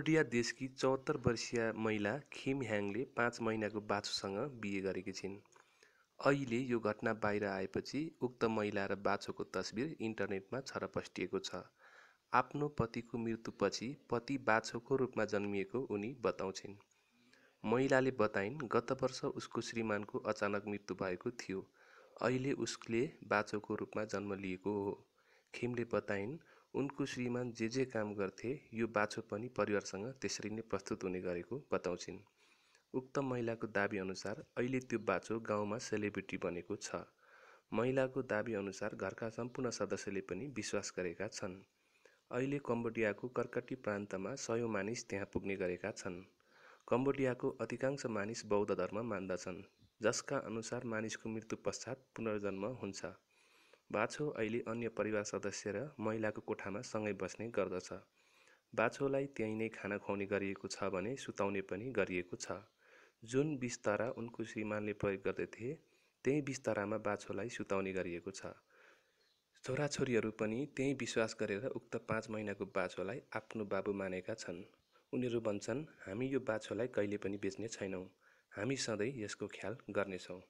Cambodia देशकी 74 वर्षीय महिला खिम ह्याङले 5 महिनाको बाछोसँग बिहे गरेकी छिन्। अहिले यो घटना बाहिर आएपछि उक्त महिला र बाछोको तस्बिर इन्टरनेटमा छरपष्टिएको छ। आफ्नो पतिको मृत्युपछि पति बाछोको रूपमा जन्मिएको उनी बताउँछिन्। महिलाले बताइन्, गत वर्ष उसको श्रीमानको अचानक मृत्यु भएको थियो। अहिले उसले बाछोको रूपमा जन्म लिएको हो। खिमले बताइन्, उनको श्रीमान जे काम गर्थे यो बाछो पनि परिवारसँग त्यसरी नै प्रस्तुत हुने गरेको बताउँछिन्। उक्त महिलाको दाबी अनुसार अहिले त्यो बाछो गाउँमा सेलिब्रिटी बनेको छ। महिलाको दाबी अनुसार घरका सम्पूर्ण सदस्यले पनि विश्वास गरेका छन्। अहिले कम्बोडियाको कर्कटी प्रान्तमा 100 मानिस त्यहाँ पुग्ने गरेका छन्। कम्बोडियाको अधिकांश मानिस बौद्ध धर्म मान्दछन्, जसका अनुसार मानिसको मृत्यु पश्चात पुनर्जन्म हुन्छ। बाछो अहिले अन्य परिवार सदस्य र महिलाको कोठामा सँगै बस्ने गर्दछ। बाछोलाई त्यहीँ नै खाना खुवाउने गरिएको छ भने सुताउने पनि गरिएको छ। जुन बिस्तारा उनको श्रीमानले प्रयोग गर्दथे त्यही बिस्तारामा बाछोलाई सुताउने गरिएको छ। छोराछोरीहरू पनि त्यही विश्वास गरेर उक्त 5 महिनाको बाछोलाई आफ्नो बाबु मानेका छन्। उनीहरू भन्छन्, हामी यो बाछोलाई कहिले पनि बेच्ने छैनौँ। हामी सधैँ यसको ख्याल गर्नेछौँ।